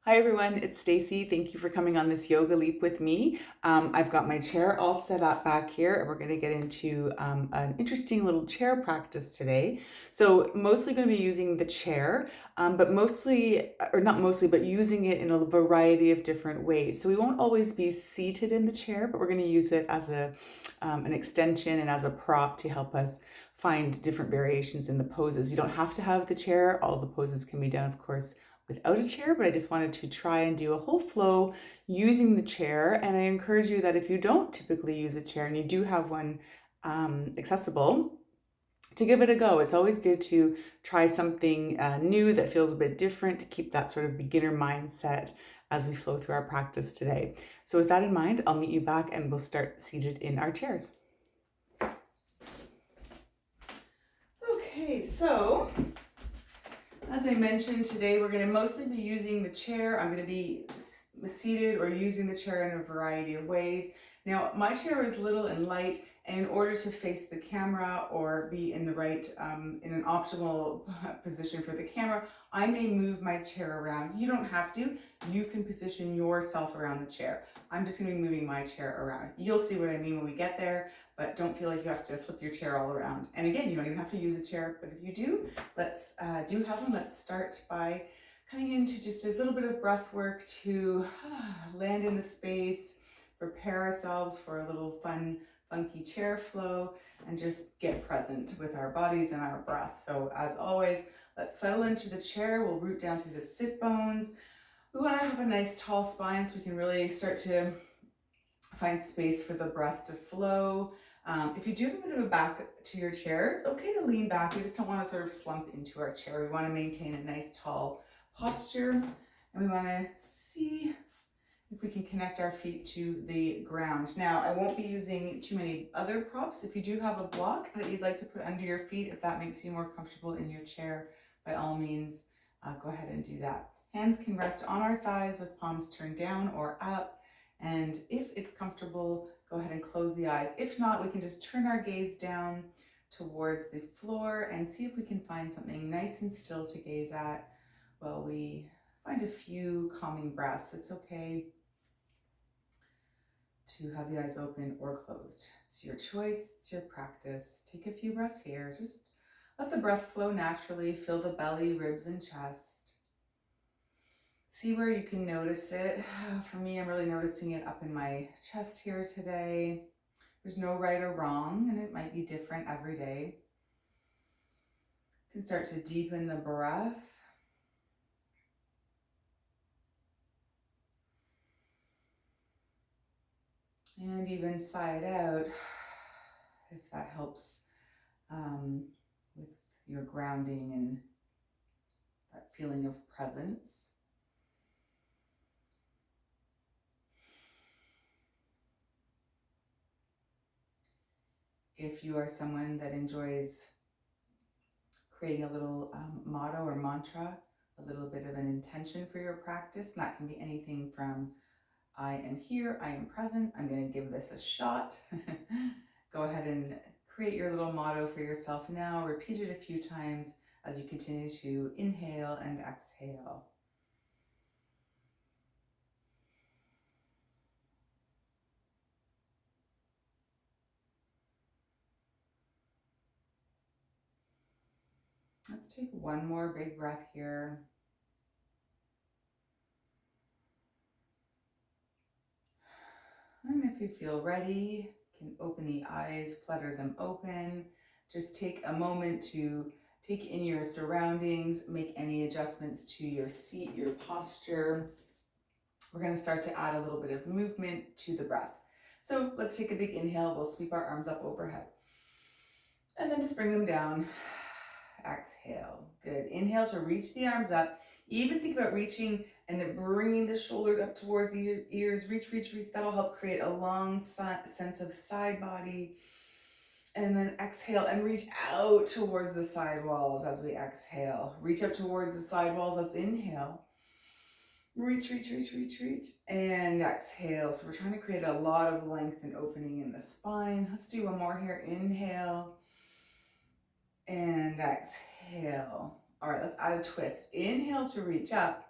Hi everyone, it's Stacy. Thank you for coming on this yoga leap with me. I've got my chair all set up back here and we're going to get into an interesting little chair practice today. So mostly going to be using the chair, but mostly, or not mostly, but using it in a variety of different ways. So we won't always be seated in the chair, but we're going to use it as an extension and as a prop to help us find different variations in the poses. You don't have to have the chair. All the poses can be done, of course, without a chair, but I just wanted to try and do a whole flow using the chair. And I encourage you that if you don't typically use a chair and you do have one accessible, to give it a go. It's always good to try something new that feels a bit different to keep that sort of beginner mindset as we flow through our practice today. So with that in mind, I'll meet you back and we'll start seated in our chairs. Okay, so as I mentioned, today we're going to mostly be using the chair. I'm going to be seated or using the chair in a variety of ways. Now, my chair is little and light, and in order to face the camera or be in the right, in an optimal position for the camera, I may move my chair around. You don't have to. You can position yourself around the chair. I'm just going to be moving my chair around. You'll see what I mean when we get there, but don't feel like you have to flip your chair all around. And again, you don't even have to use a chair, but if you do, let's do have them. Let's start by coming into just a little bit of breath work to land in the space, prepare ourselves for a little fun, funky chair flow, and just get present with our bodies and our breath. So as always, let's settle into the chair. We'll root down through the sit bones. We want to have a nice tall spine so we can really start to find space for the breath to flow. If you do have a bit of a back to your chair, it's okay to lean back. We just don't want to sort of slump into our chair. We want to maintain a nice tall posture, and we want to see if we can connect our feet to the ground. Now, I won't be using too many other props. If you do have a block that you'd like to put under your feet, if that makes you more comfortable in your chair, by all means, go ahead and do that. Hands can rest on our thighs with palms turned down or up. And if it's comfortable, go ahead and close the eyes. If not, we can just turn our gaze down towards the floor and see if we can find something nice and still to gaze at while we find a few calming breaths. It's okay to have the eyes open or closed. It's your choice, it's your practice. Take a few breaths here. Just let the breath flow naturally. Fill the belly, ribs, and chest. See where you can notice it. For me, I'm really noticing it up in my chest here today. There's no right or wrong, and it might be different every day. You can start to deepen the breath. And even sigh it out, if that helps with your grounding and that feeling of presence. If you are someone that enjoys creating a little motto or mantra, a little bit of an intention for your practice, and that can be anything from I am here, I am present, I'm going to give this a shot. Go ahead and create your little motto for yourself now. Repeat it a few times as you continue to inhale and exhale. Let's take one more big breath here. And if you feel ready, you can open the eyes, flutter them open. Just take a moment to take in your surroundings, make any adjustments to your seat, your posture. We're going to start to add a little bit of movement to the breath. So let's take a big inhale. We'll sweep our arms up overhead. And then just bring them down. Exhale. Good. Inhale to reach the arms up. Even think about reaching and then bringing the shoulders up towards the ears. Reach, reach, reach. That'll help create a long sense of side body. And then exhale and reach out towards the side walls as we exhale. Reach up towards the side walls. Let's inhale. Reach, reach, reach, reach, reach. And exhale. So we're trying to create a lot of length and opening in the spine. Let's do one more here. Inhale. And exhale. All right, let's add a twist. Inhale to reach up.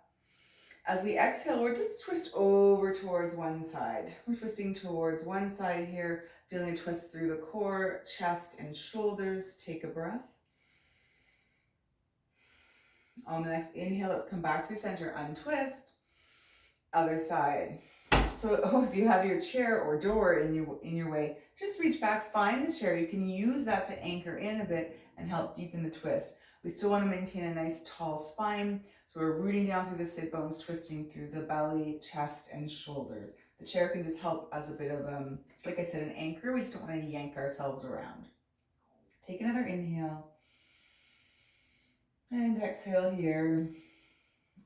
As we exhale, we're just twist over towards one side. We're twisting towards one side here, feeling a twist through the core, chest, and shoulders. Take a breath. On the next inhale, let's come back through center, untwist. Other side. So if you have your chair or door in your way, just reach back, find the chair. You can use that to anchor in a bit and help deepen the twist. We still want to maintain a nice tall spine, so we're rooting down through the sit bones, twisting through the belly, chest, and shoulders. The chair can just help as a bit of, like I said, an anchor. We just don't want to yank ourselves around. Take another inhale. And exhale here.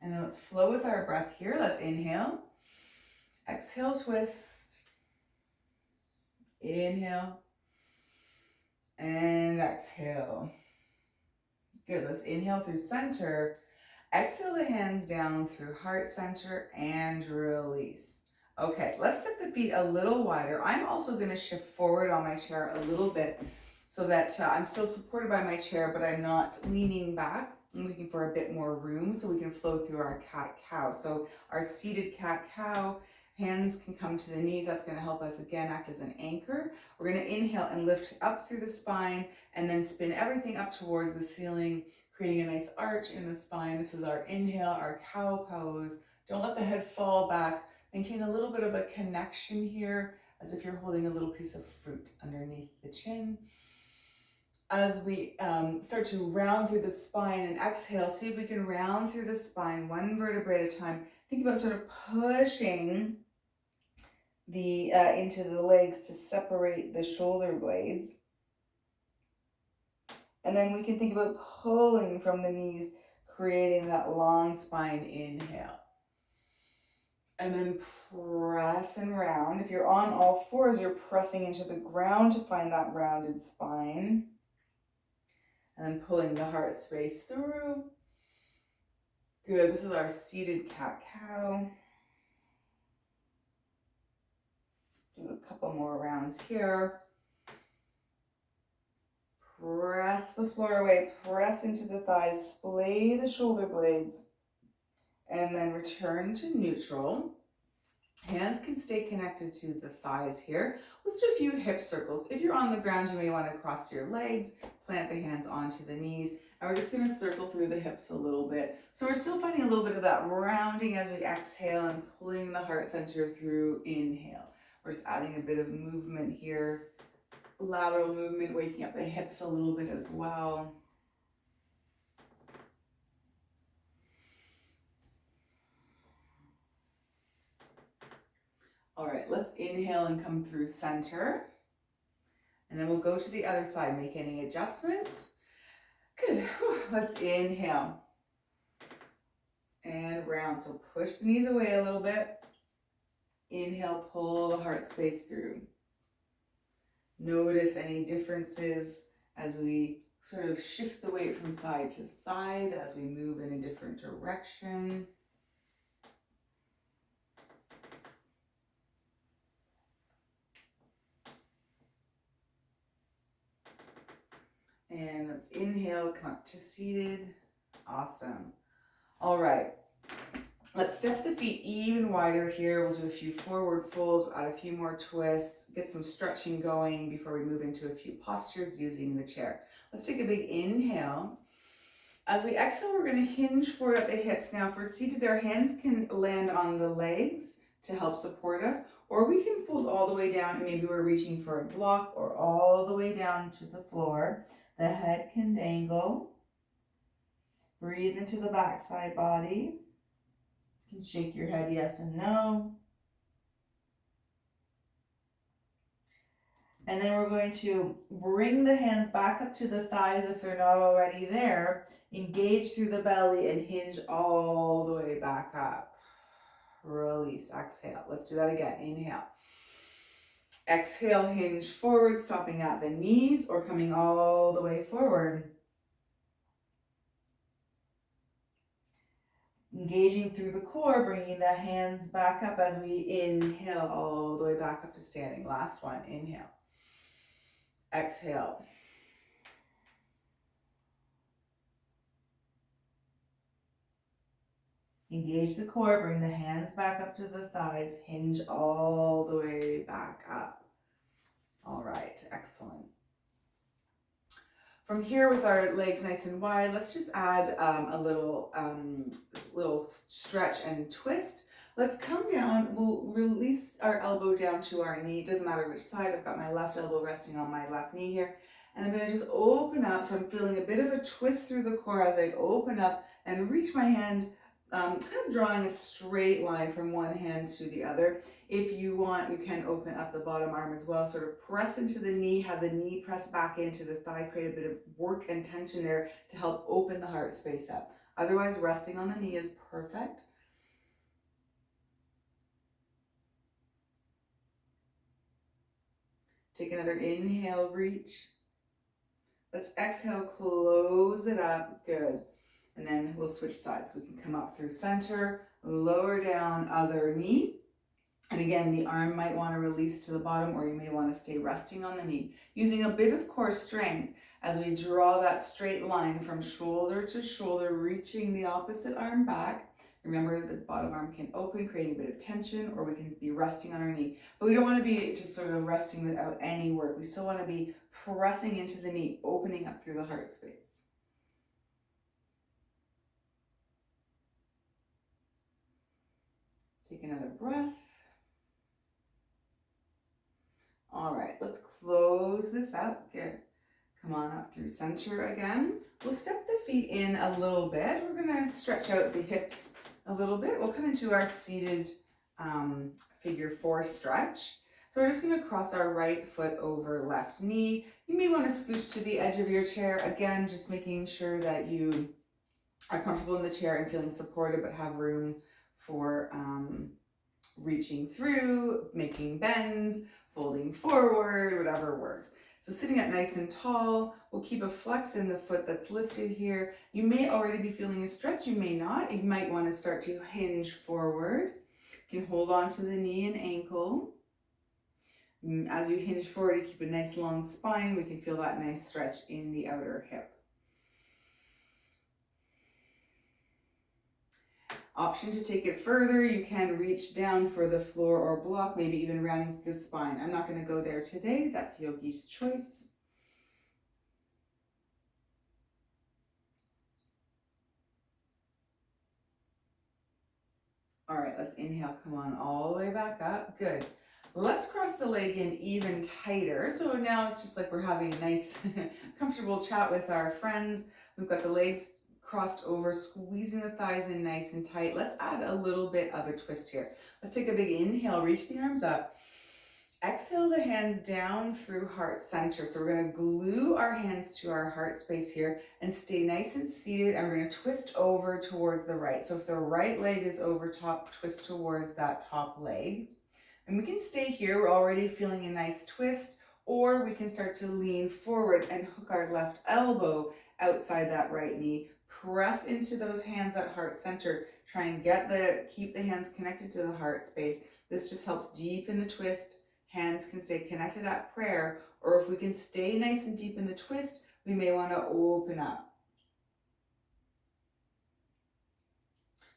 And then let's flow with our breath here. Let's inhale. Exhale, twist. Inhale. And exhale. Good. Let's inhale through center. Exhale the hands down through heart center and release. Okay, let's step the feet a little wider. I'm also going to shift forward on my chair a little bit so that I'm still supported by my chair, but I'm not leaning back. I'm looking for a bit more room so we can flow through our cat-cow. So our seated cat-cow, hands can come to the knees. That's going to help us again act as an anchor. We're going to inhale and lift up through the spine and then spin everything up towards the ceiling, creating a nice arch in the spine. This is our inhale, our cow pose. Don't let the head fall back. Maintain a little bit of a connection here as if you're holding a little piece of fruit underneath the chin. As we start to round through the spine and exhale, see if we can round through the spine one vertebrae at a time. Think about sort of pushing the into the legs to separate the shoulder blades. And then we can think about pulling from the knees, creating that long spine inhale. And then press and round. If you're on all fours, you're pressing into the ground to find that rounded spine. And then pulling the heart space through. Good, this is our seated cat-cow. Do a couple more rounds here. Press the floor away, press into the thighs, splay the shoulder blades, and then return to neutral. Hands can stay connected to the thighs here. Let's do a few hip circles. If you're on the ground, you may want to cross your legs, plant the hands onto the knees, and we're just going to circle through the hips a little bit. So we're still finding a little bit of that rounding as we exhale and pulling the heart center through inhale. We're just adding a bit of movement here, lateral movement, waking up the hips a little bit as well. All right, let's inhale and come through center. And then we'll go to the other side, make any adjustments. Good, let's inhale. And round, so push the knees away a little bit. Inhale, pull the heart space through. Notice any differences as we sort of shift the weight from side to side as we move in a different direction. And let's inhale, come up to seated. Awesome. All right. Let's step the feet even wider here. We'll do a few forward folds, add a few more twists, get some stretching going before we move into a few postures using the chair. Let's take a big inhale. As we exhale, we're going to hinge forward at the hips. Now, for seated, our hands can land on the legs to help support us, or we can fold all the way down and maybe we're reaching for a block or all the way down to the floor. The head can dangle. Breathe into the backside body. You can shake your head yes and no. And then we're going to bring the hands back up to the thighs if they're not already there. Engage through the belly and hinge all the way back up. Release, exhale. Let's do that again. Inhale. Exhale, hinge forward, stopping at the knees or coming all the way forward. Engaging through the core, bringing the hands back up as we inhale all the way back up to standing. Last one, inhale. Exhale. Engage the core, bring the hands back up to the thighs, hinge all the way back up. All right, excellent. From here, with our legs nice and wide, let's just add a little stretch and twist. Let's come down, we'll release our elbow down to our knee. It doesn't matter which side. I've got my left elbow resting on my left knee here. And I'm gonna just open up, so I'm feeling a bit of a twist through the core as I open up and reach my hand, kind of drawing a straight line from one hand to the other. If you want, you can open up the bottom arm as well, sort of press into the knee, have the knee press back into the thigh, create a bit of work and tension there to help open the heart space up. Otherwise, resting on the knee is perfect. Take another inhale, reach. Let's exhale, close it up, good. And then we'll switch sides. We can come up through center, lower down other knee. And again, the arm might want to release to the bottom, or you may want to stay resting on the knee. Using a bit of core strength as we draw that straight line from shoulder to shoulder, reaching the opposite arm back. Remember, the bottom arm can open, creating a bit of tension, or we can be resting on our knee. But we don't want to be just sort of resting without any work. We still want to be pressing into the knee, opening up through the heart space. Take another breath. All right, let's close this up. Good. Come on up through center again. We'll step the feet in a little bit. We're gonna stretch out the hips a little bit. We'll come into our seated figure 4 stretch. So we're just gonna cross our right foot over left knee. You may wanna scooch to the edge of your chair. Again, just making sure that you are comfortable in the chair and feeling supported, but have room for reaching through, making bends, folding forward, whatever works. So sitting up nice and tall, we'll keep a flex in the foot that's lifted here. You may already be feeling a stretch, you may not. You might want to start to hinge forward. You can hold on to the knee and ankle. As you hinge forward, you keep a nice long spine. We can feel that nice stretch in the outer hip. Option to take it further, you can reach down for the floor or block, maybe even rounding the spine. I'm not going to go there today. That's yogi's choice. All right, let's inhale, come on all the way back up. Good. Let's cross the leg in even tighter. So now it's just like we're having a nice, comfortable chat with our friends. We've got the legs crossed over, squeezing the thighs in nice and tight. Let's add a little bit of a twist here. Let's take a big inhale, reach the arms up. Exhale the hands down through heart center. So we're going to glue our hands to our heart space here and stay nice and seated, and we're going to twist over towards the right. So if the right leg is over top, twist towards that top leg. And we can stay here. We're already feeling a nice twist, or we can start to lean forward and hook our left elbow outside that right knee. Press into those hands at heart center. Try and keep the hands connected to the heart space. This just helps deepen the twist. Hands can stay connected at prayer, or if we can stay nice and deep in the twist, we may want to open up.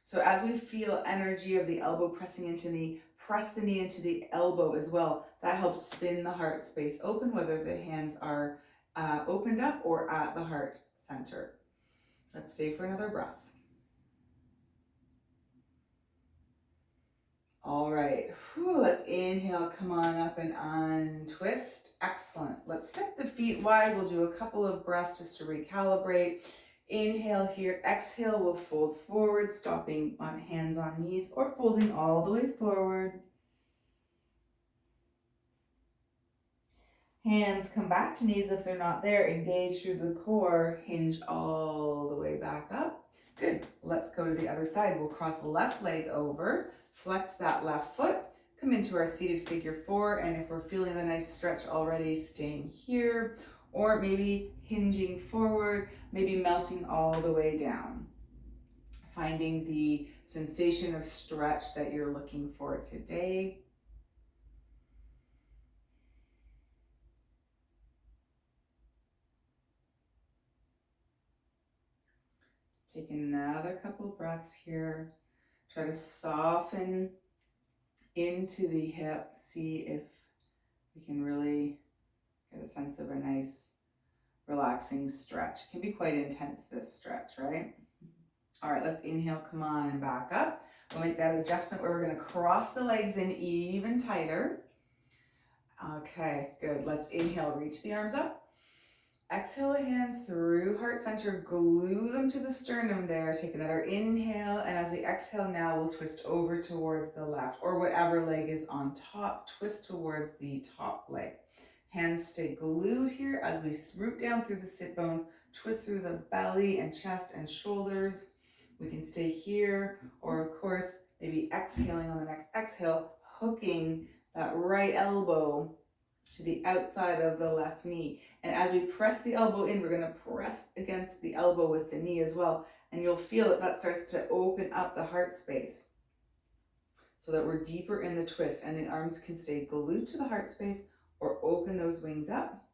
So as we feel energy of the elbow pressing into the knee, press the knee into the elbow as well. That helps spin the heart space open, whether the hands are opened up or at the heart center. Let's stay for another breath. All right, let's inhale, come on up and untwist. Excellent. Let's step the feet wide. We'll do a couple of breaths just to recalibrate. Inhale here, exhale, we'll fold forward, stopping on hands on knees or folding all the way forward. Hands come back to knees if they're not there. Engage through the core, hinge all the way back up. Good. Let's go to the other side. We'll cross the left leg over, flex that left foot, come into our seated figure 4, and if we're feeling a nice stretch already, staying here, or maybe hinging forward, maybe melting all the way down. Finding the sensation of stretch that you're looking for today. Take another couple breaths here. Try to soften into the hip. See if we can really get a sense of a nice relaxing stretch. It can be quite intense, this stretch, right? All right, let's inhale, come on, back up. We'll make that adjustment where we're gonna cross the legs in even tighter. Okay, good. Let's inhale, reach the arms up. Exhale the hands through heart center, glue them to the sternum there. Take another inhale, and as we exhale now, we'll twist over towards the left, or whatever leg is on top, twist towards the top leg. Hands stay glued here as we root down through the sit bones, twist through the belly and chest and shoulders. We can stay here, or of course, maybe exhaling on the next exhale, hooking that right elbow to the outside of the left knee. And as we press the elbow in, we're going to press against the elbow with the knee as well. And you'll feel that that starts to open up the heart space so that we're deeper in the twist, and the arms can stay glued to the heart space or open those wings up.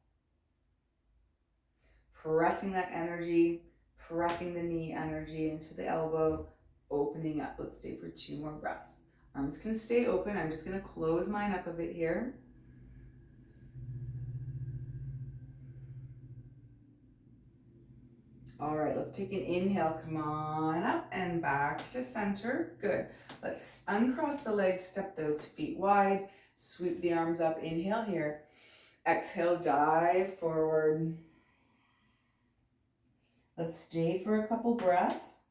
Pressing that energy, pressing the knee energy into the elbow, opening up. Let's stay for 2 more breaths. Arms can stay open. I'm just going to close mine up a bit here. All right, let's take an inhale. Come on up and back to center. Good. Let's uncross the legs, step those feet wide, sweep the arms up. Inhale here. Exhale, dive forward. Let's stay for a couple breaths.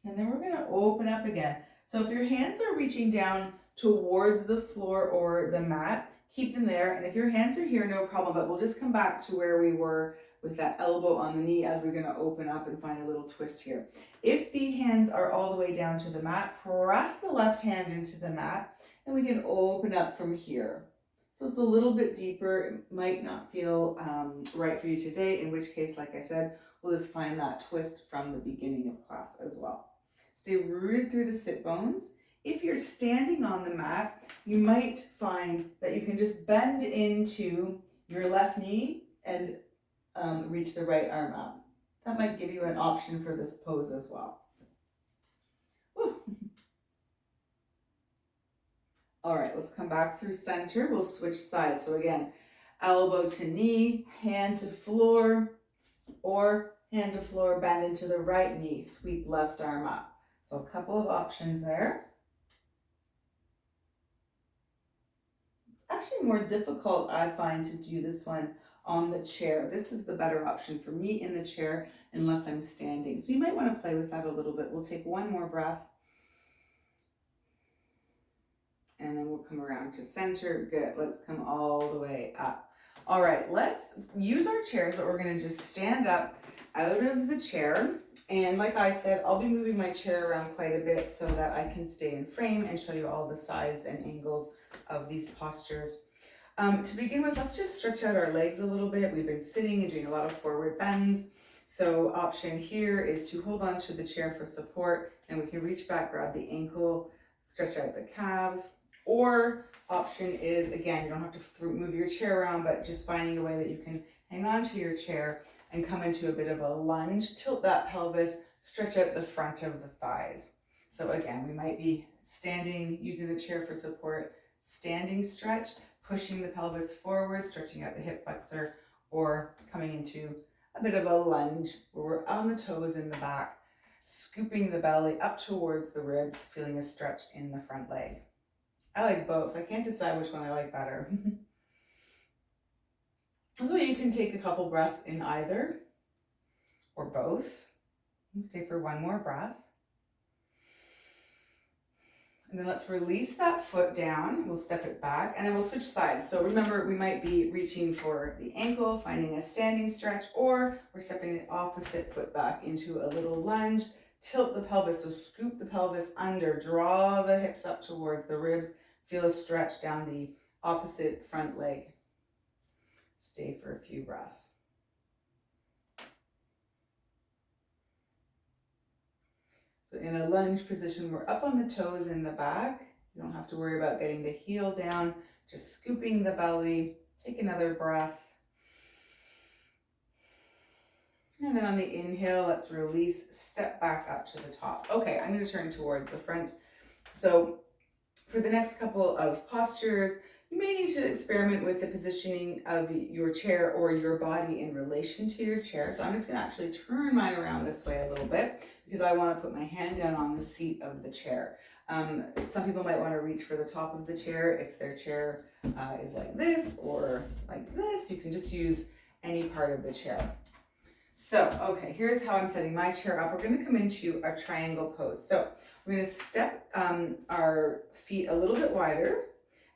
And then we're going to open up again. So if your hands are reaching down towards the floor or the mat, keep them there. And if your hands are here, no problem, but we'll just come back to where we were with that elbow on the knee as we're going to open up and find a little twist here. If the hands are all the way down to the mat, press the left hand into the mat, and we can open up from here. So it's a little bit deeper. It might not feel right for you today, in which case, like I said, we'll just find that twist from the beginning of class as well. Stay rooted through the sit bones. If you're standing on the mat, you might find that you can just bend into your left knee and reach the right arm up. That might give you an option for this pose as well. Woo. All right, let's come back through center. We'll switch sides. So again, elbow to knee, hand to floor, or hand to floor, bend into the right knee, sweep left arm up. So a couple of options there. It's actually more difficult, I find, to do this one on the chair. This is the better option for me in the chair unless I'm standing. So you might want to play with that a little bit. We'll take 1 more breath. And then we'll come around to center. Good. Let's come all the way up. All right, let's use our chairs, but we're going to just stand up out of the chair. And like I said, I'll be moving my chair around quite a bit so that I can stay in frame and show you all the sides and angles of these postures. To begin with, let's just stretch out our legs a little bit. We've been sitting and doing a lot of forward bends. So option here is to hold on to the chair for support, and we can reach back, grab the ankle, stretch out the calves. Or option is, again, you don't have to move your chair around, but just finding a way that you can hang on to your chair and come into a bit of a lunge, tilt that pelvis, stretch out the front of the thighs. So again, we might be standing, using the chair for support, standing stretch, pushing the pelvis forward, stretching out the hip flexor, or coming into a bit of a lunge where we're on the toes in the back, scooping the belly up towards the ribs, feeling a stretch in the front leg. I like both. I can't decide which one I like better. So you can take a couple breaths in either or both. Stay for 1 more breath. And then let's release that foot down. We'll step it back and then we'll switch sides. So remember, we might be reaching for the ankle, finding a standing stretch, or we're stepping the opposite foot back into a little lunge. Tilt the pelvis, so scoop the pelvis under, draw the hips up towards the ribs, feel a stretch down the opposite front leg. Stay for a few breaths. So in a lunge position, we're up on the toes in the back. You don't have to worry about getting the heel down, just scooping the belly. Take another breath. And then on the inhale, let's release, step back up to the top. Okay, I'm going to turn towards the front. So for the next couple of postures, you may need to experiment with the positioning of your chair or your body in relation to your chair. So I'm just going to actually turn mine around this way a little bit because I want to put my hand down on the seat of the chair. Some people might want to reach for the top of the chair if their chair is like this or like this. You can just use any part of the chair. So, okay, here's how I'm setting my chair up. We're going to come into a triangle pose. So we're going to step our feet a little bit wider,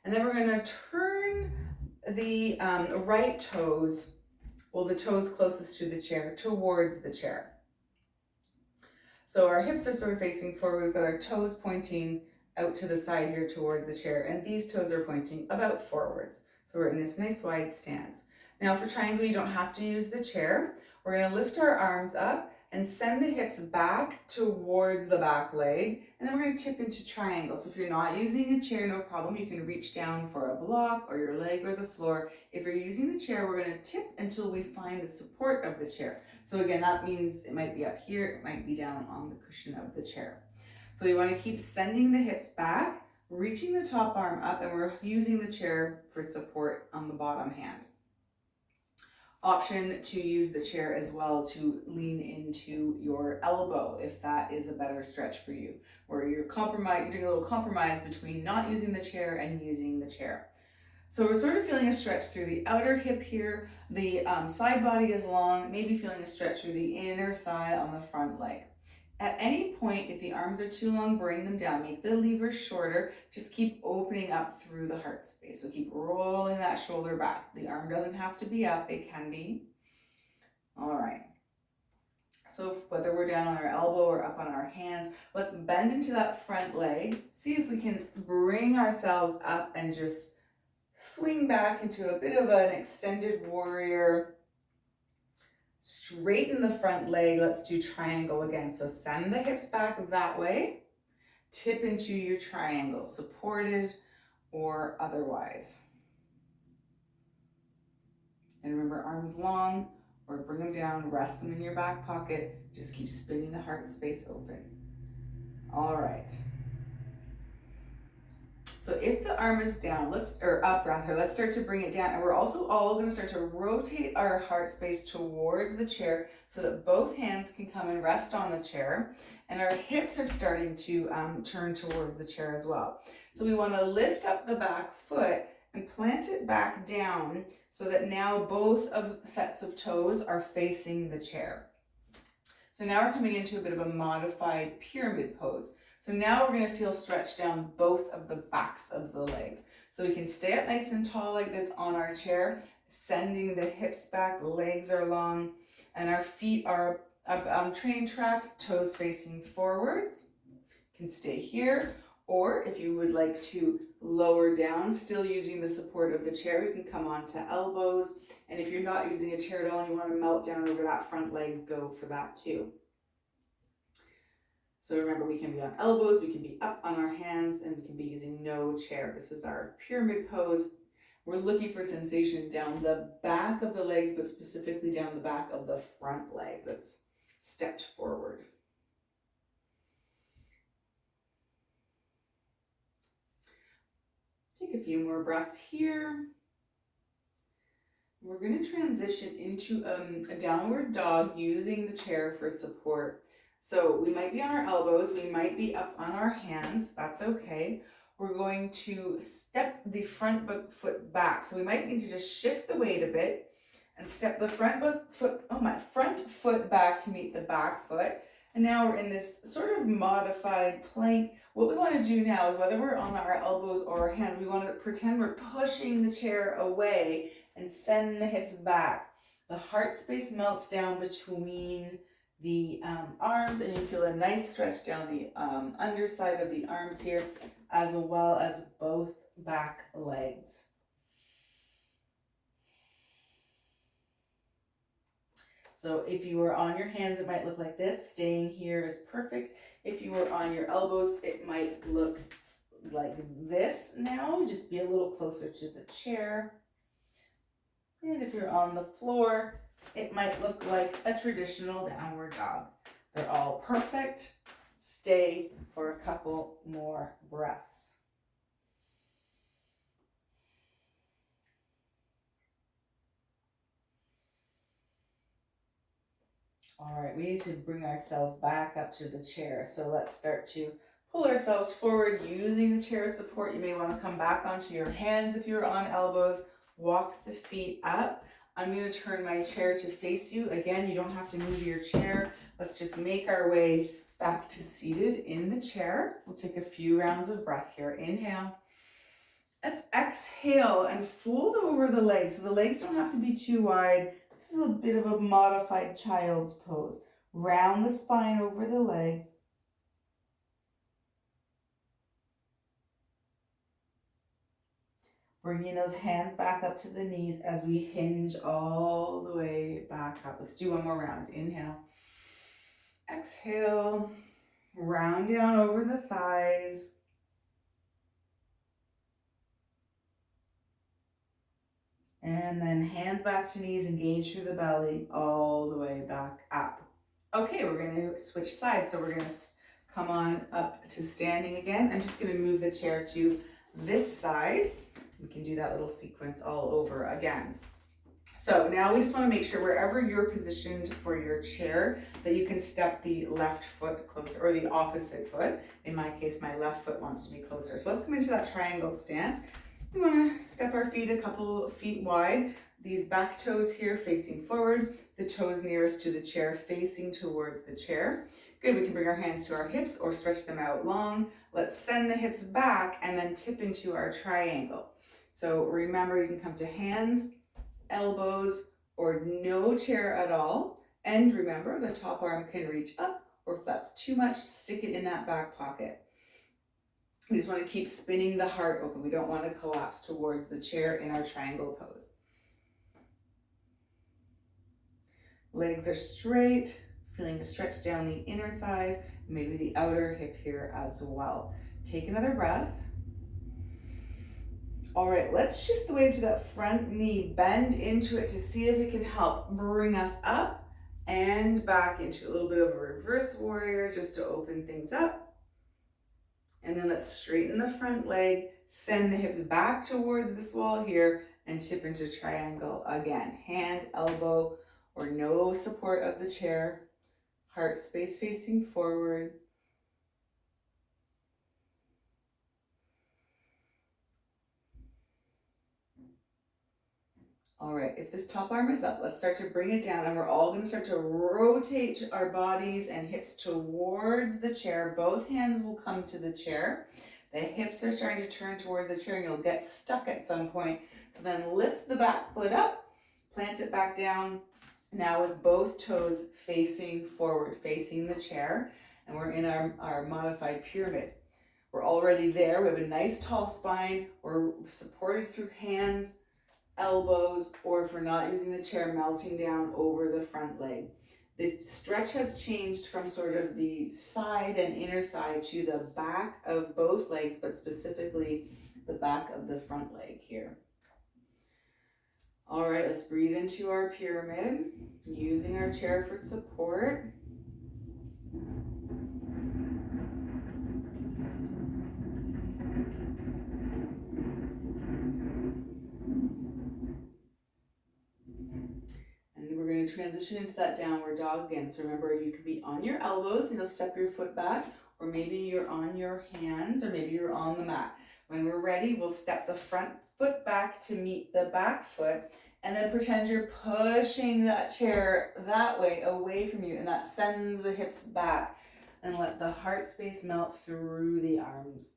and then we're going to turn the right toes, well, the toes closest to the chair, towards the chair. So our hips are sort of facing forward, but our toes pointing out to the side here towards the chair, and these toes are pointing about forwards. So we're in this nice wide stance. Now for triangle, you don't have to use the chair. We're going to lift our arms up and send the hips back towards the back leg, and then we're going to tip into triangle. So if you're not using a chair, no problem. You can reach down for a block or your leg or the floor. If you're using the chair, we're going to tip until we find the support of the chair. So again, that means it might be up here, it might be down on the cushion of the chair. So you want to keep sending the hips back, reaching the top arm up, and we're using the chair for support on the bottom hand. Option to use the chair as well to lean into your elbow if that is a better stretch for you, where you're doing a little compromise between not using the chair and using the chair. So we're sort of feeling a stretch through the outer hip here. The side body is long, maybe feeling a stretch through the inner thigh on the front leg. At any point, if the arms are too long, bring them down. Make the lever shorter. Just keep opening up through the heart space. So keep rolling that shoulder back. The arm doesn't have to be up. It can be. All right. So whether we're down on our elbow or up on our hands, let's bend into that front leg. See if we can bring ourselves up and just swing back into a bit of an extended warrior. Straighten the front leg. Let's do triangle again. So send the hips back that way. Tip into your triangle, supported or otherwise. And remember, arms long, or bring them down, rest them in your back pocket. Just keep spinning the heart space open. All right. So if the arm is down, let's start to bring it down. And we're also all going to start to rotate our heart space towards the chair so that both hands can come and rest on the chair. And our hips are starting to turn towards the chair as well. So we want to lift up the back foot and plant it back down so that now both of sets of toes are facing the chair. So now we're coming into a bit of a modified pyramid pose. So now we're going to feel stretch down both of the backs of the legs. So we can stay up nice and tall like this on our chair, sending the hips back, legs are long, and our feet are up on train tracks, toes facing forwards. You can stay here, or if you would like to lower down, still using the support of the chair, you can come onto elbows. And if you're not using a chair at all and you want to melt down over that front leg, go for that too. So remember, we can be on elbows, we can be up on our hands, and we can be using no chair. This is our pyramid pose. We're looking for sensation down the back of the legs, but specifically down the back of the front leg that's stepped forward. Take a few more breaths here. We're going to transition into a downward dog using the chair for support. So we might be on our elbows, we might be up on our hands, that's okay. We're going to step the front foot back. So we might need to just shift the weight a bit and step the front foot back to meet the back foot. And now we're in this sort of modified plank. What we want to do now is, whether we're on our elbows or our hands, we want to pretend we're pushing the chair away and send the hips back. The heart space melts down between the arms, and you feel a nice stretch down the underside of the arms here, as well as both back legs. So if you were on your hands, it might look like this. Staying here is perfect. If you were on your elbows, it might look like this now. Just be a little closer to the chair. And if you're on the floor, it might look like a traditional downward dog. They're all perfect. Stay for a couple more breaths. All right, we need to bring ourselves back up to the chair. So let's start to pull ourselves forward using the chair support. You may want to come back onto your hands if you're on elbows. Walk the feet up. I'm going to turn my chair to face you. Again, you don't have to move your chair. Let's just make our way back to seated in the chair. We'll take a few rounds of breath here. Inhale. Let's exhale and fold over the legs. So the legs don't have to be too wide. This is a bit of a modified child's pose. Round the spine over the legs. Bringing those hands back up to the knees as we hinge all the way back up. Let's do one more round. Inhale. Exhale. Round down over the thighs. And then hands back to knees, engage through the belly, all the way back up. Okay, we're going to switch sides. So we're going to come on up to standing again. I'm just going to move the chair to this side. We can do that little sequence all over again. So now we just want to make sure wherever you're positioned for your chair that you can step the left foot closer, or the opposite foot. In my case, my left foot wants to be closer. So let's come into that triangle stance. We want to step our feet a couple feet wide. These back toes here facing forward, the toes nearest to the chair facing towards the chair. Good, we can bring our hands to our hips or stretch them out long. Let's send the hips back and then tip into our triangle. So remember, you can come to hands, elbows, or no chair at all. And remember, the top arm can reach up, or if that's too much, stick it in that back pocket. We just want to keep spinning the heart open. We don't want to collapse towards the chair in our triangle pose. Legs are straight, feeling the stretch down the inner thighs, maybe the outer hip here as well. Take another breath. All right, let's shift the weight to that front knee, bend into it to see if it can help bring us up and back into a little bit of a reverse warrior just to open things up. And then let's straighten the front leg, send the hips back towards this wall here, and tip into triangle again. Hand, elbow, or no support of the chair. Heart space facing forward. All right, if this top arm is up, let's start to bring it down, and we're all going to start to rotate our bodies and hips towards the chair. Both hands will come to the chair. The hips are starting to turn towards the chair, and you'll get stuck at some point. So then lift the back foot up, plant it back down. Now with both toes facing forward, facing the chair, and we're in our modified pyramid. We're already there. We have a nice tall spine. We're supported through hands, elbows, or if we're not using the chair, melting down over the front leg. The stretch has changed from sort of the side and inner thigh to the back of both legs, but specifically the back of the front leg here. All right, let's breathe into our pyramid, using our chair for support. We're going to transition into that downward dog again. So remember, you could be on your elbows and you'll step your foot back, or maybe you're on your hands, or maybe you're on the mat. When we're ready, we'll step the front foot back to meet the back foot, and then pretend you're pushing that chair that way, away from you, and that sends the hips back, and let the heart space melt through the arms.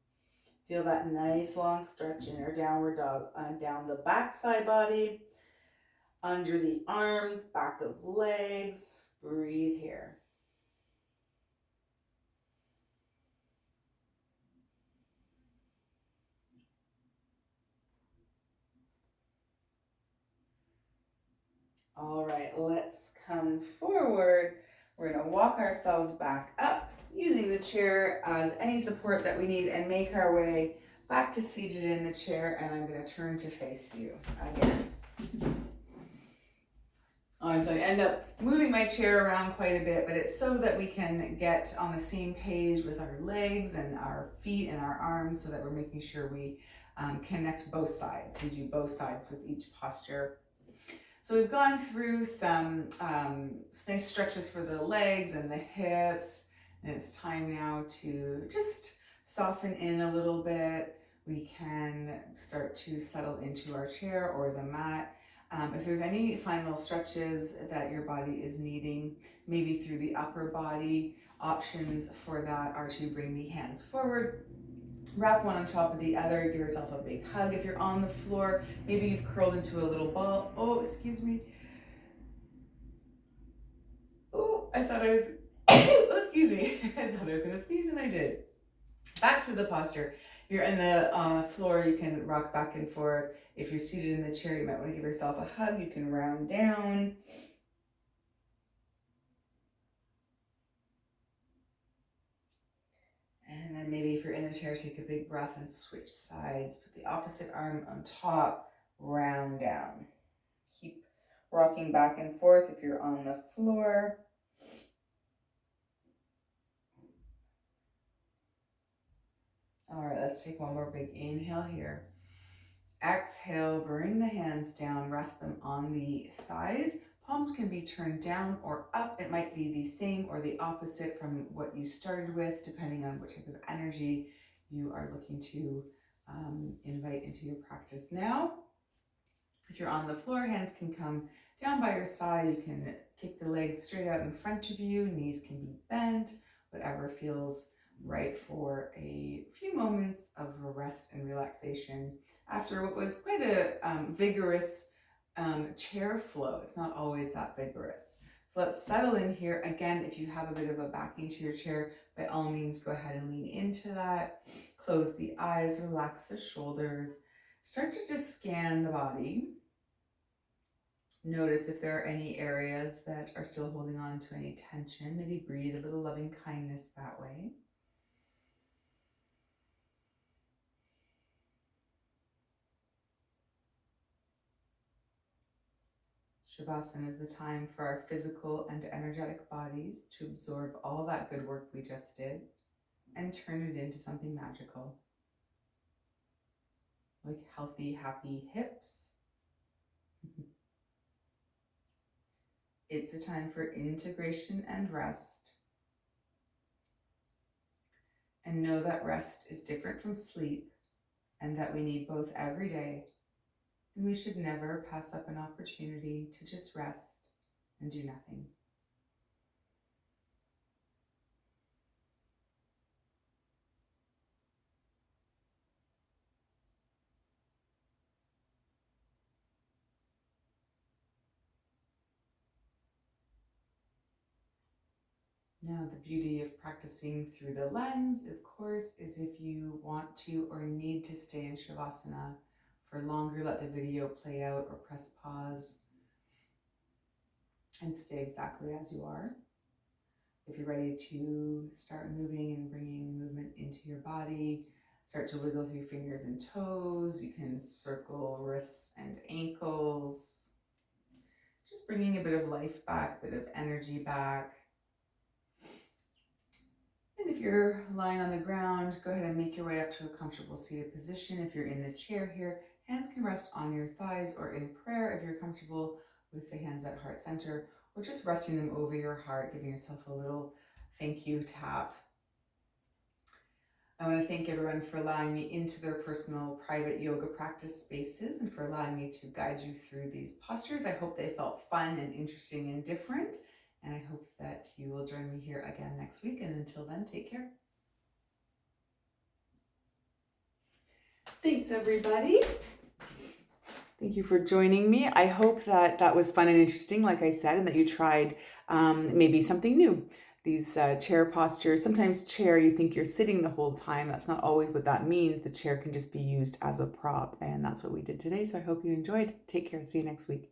Feel that nice long stretch in our downward dog, down the back side body, under the arms, back of legs. Breathe here. All right, let's come forward. We're going to walk ourselves back up using the chair as any support that we need, and make our way back to seated in the chair. And I'm going to turn to face you again. So I end up moving my chair around quite a bit, but it's so that we can get on the same page with our legs and our feet and our arms, so that we're making sure we connect both sides. We do both sides with each posture. So we've gone through some nice stretches for the legs and the hips, and it's time now to just soften in a little bit. We can start to settle into our chair or the mat. If there's any final stretches that your body is needing, maybe through the upper body, options for that are to bring the hands forward, wrap one on top of the other, give yourself a big hug. If you're on the floor, maybe you've curled into a little ball. Oh, excuse me. Oh, I thought I was, oh, excuse me. I thought I was gonna sneeze and I did. Back to the posture. You're in the floor, you can rock back and forth. If you're seated in the chair, you might want to give yourself a hug. You can round down. And then maybe if you're in the chair, take a big breath and switch sides. Put the opposite arm on top, round down. Keep rocking back and forth if you're on the floor. All right, let's take one more big inhale here. Exhale, bring the hands down, rest them on the thighs. Palms can be turned down or up. It might be the same or the opposite from what you started with, depending on what type of energy you are looking to invite into your practice now. If you're on the floor, hands can come down by your side. You can kick the legs straight out in front of you. Knees can be bent, whatever feels right for a few moments of rest and relaxation after what was quite a vigorous chair flow. It's not always that vigorous. So let's settle in here. Again, if you have a bit of a backing to your chair, by all means, go ahead and lean into that. Close the eyes, relax the shoulders. Start to just scan the body. Notice if there are any areas that are still holding on to any tension. Maybe breathe a little loving kindness that way. Shavasana is the time for our physical and energetic bodies to absorb all that good work we just did and turn it into something magical, like healthy, happy hips. It's a time for integration and rest. And know that rest is different from sleep and that we need both every day. And we should never pass up an opportunity to just rest and do nothing. Now, the beauty of practicing through the lens, of course, is if you want to or need to stay in Shavasana for longer, let the video play out or press pause and stay exactly as you are. If you're ready to start moving and bringing movement into your body, start to wiggle through fingers and toes. You can circle wrists and ankles. Just bringing a bit of life back, a bit of energy back. And if you're lying on the ground, go ahead and make your way up to a comfortable seated position. If you're in the chair here, hands can rest on your thighs, or in prayer if you're comfortable with the hands at heart center, or just resting them over your heart, giving yourself a little thank you tap. I want to thank everyone for allowing me into their personal private yoga practice spaces and for allowing me to guide you through these postures. I hope they felt fun and interesting and different. And I hope that you will join me here again next week. And until then, take care. Thanks, everybody. Thank you for joining me. I hope that that was fun and interesting, like I said, and that you tried maybe something new. These chair postures, sometimes chair, you think you're sitting the whole time. That's not always what that means. The chair can just be used as a prop. And that's what we did today. So I hope you enjoyed. Take care. See you next week.